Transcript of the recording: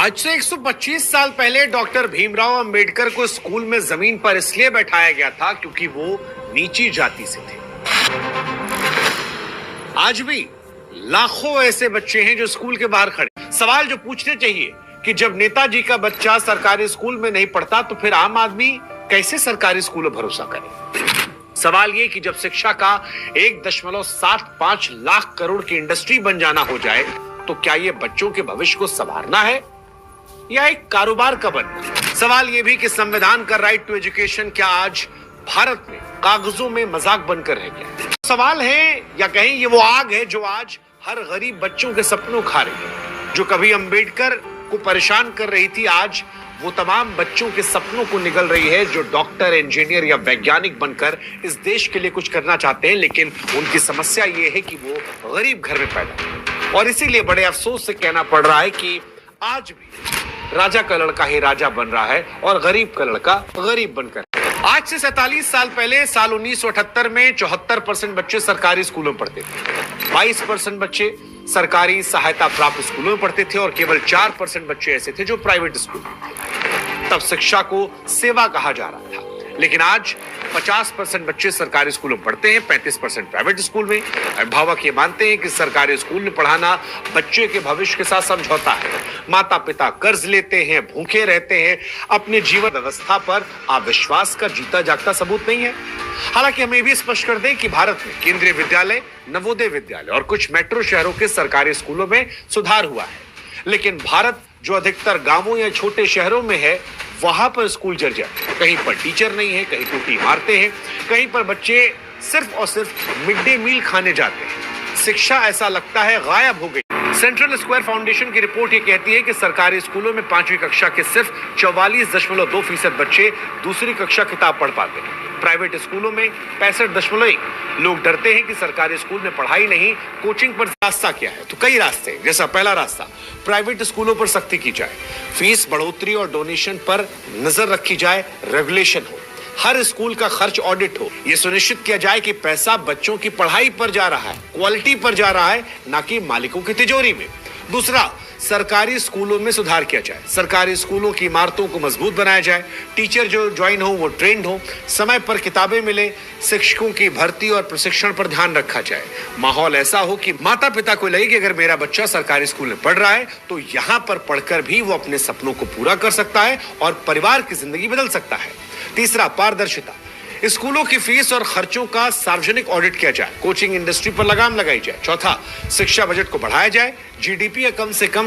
आज से 125 साल पहले डॉक्टर भीमराव अंबेडकर को स्कूल में जमीन पर इसलिए बैठाया गया था क्योंकि वो नीची जाति से थे। आज भी लाखों ऐसे बच्चे हैं जो स्कूल के बाहर खड़े। सवाल जो पूछने चाहिए कि जब नेताजी का बच्चा सरकारी स्कूल में नहीं पढ़ता तो फिर आम आदमी कैसे सरकारी स्कूल पर भरोसा करे। सवाल ये कि जब शिक्षा का 1.75 लाख करोड़ की इंडस्ट्री बन जाना हो जाए तो क्या ये बच्चों के भविष्य को संवारना है या एक कारोबार का बनना। सवाल यह भी कि संविधान का राइट टू एजुकेशन क्या आज भारत में कागजों में मजाक बनकर रह गया। सवाल है या कहें ये वो आग है जो आज हर गरीब बच्चों के सपनों खा रही है। जो कभी अंबेडकर को परेशान कर रही थी आज वो तमाम बच्चों के सपनों को निगल रही है जो डॉक्टर, इंजीनियर या वैज्ञानिक बनकर इस देश के लिए कुछ करना चाहते हैं, लेकिन उनकी समस्या ये है कि वो गरीब घर में पैदा हुए। और इसीलिए बड़े अफसोस से कहना पड़ रहा है कि आज भी राजा का लड़का ही राजा बन रहा है और गरीब का लड़का गरीब बनकर। आज से 47 साल पहले साल 1978 में 74% बच्चे सरकारी स्कूलों में पढ़ते थे, 22% बच्चे सरकारी सहायता प्राप्त स्कूलों में पढ़ते थे और केवल 4% बच्चे ऐसे थे जो प्राइवेट स्कूल में थे। तब शिक्षा को सेवा कहा जा रहा था, लेकिन आज 50% बच्चे सरकारी स्कूलों में पढ़ते हैं, 35% प्राइवेट स्कूल में। अभिभावक ये मानते हैं कि सरकारी स्कूल में पढ़ाना बच्चे के भविष्य के साथ समझौता है। माता पिता कर्ज लेते हैं, भूखे रहते हैं, अपने जीवन व्यवस्था पर अविश्वास का जीता जागता सबूत नहीं है। हालांकि हमें भी स्पष्ट कर दें कि भारत में केंद्रीय विद्यालय, नवोदय विद्यालय और कुछ मेट्रो शहरों के सरकारी स्कूलों में सुधार हुआ है, लेकिन भारत जो अधिकतर गांवों या छोटे शहरों में है वहां पर स्कूल जर्जर। कहीं पर टीचर नहीं है, कहीं टूटी इमारतें हैं, कहीं पर बच्चे सिर्फ और सिर्फ मिड डे मील खाने जाते हैं। शिक्षा ऐसा लगता है गायब हो गई। सेंट्रल स्क्वायर फाउंडेशन की रिपोर्ट ये कहती है कि सरकारी स्कूलों में 5वीं कक्षा के सिर्फ 44.2% बच्चे दूसरी कक्षा किताब पढ़ पाते हैं। प्राइवेट स्कूलों में 65.1। लोग डरते हैं कि सरकारी स्कूल में पढ़ाई नहीं, कोचिंग पर रास्ता क्या है, तो कई रास्ते हैं। जैसा पहला रास्ता, प्राइवेट स्कूलों पर सख्ती की जाए, फीस बढ़ोतरी और डोनेशन पर नजर रखी जाए, रेगुलेशन हो, हर स्कूल का खर्च ऑडिट हो, यह सुनिश्चित किया जाए कि पैसा बच्चों की पढ़ाई पर जा रहा है, क्वालिटी पर जा रहा है, ना कि मालिकों की तिजोरी में। दूसरा, सरकारी स्कूलों में सुधार किया जाए, सरकारी स्कूलों की इमारतों को मजबूत बनाया जाए, टीचर जो ज्वाइन हो वो ट्रेंड हो, समय पर किताबें मिले, शिक्षकों की भर्ती और प्रशिक्षण पर ध्यान रखा जाए। माहौल ऐसा हो कि माता पिता को लगे कि अगर मेरा बच्चा सरकारी स्कूल में पढ़ रहा है तो यहाँ पर पढ़कर भी वो अपने सपनों को पूरा कर सकता है और परिवार की जिंदगी बदल सकता है। तीसरा, पारदर्शिता, स्कूलों की फीस और खर्चों का सार्वजनिक ऑडिट किया जाए, कोचिंग इंडस्ट्री पर लगाम लगाई जाए। चौथा, शिक्षा बजट को बढ़ाया जाए, जीडीपी या कम से कम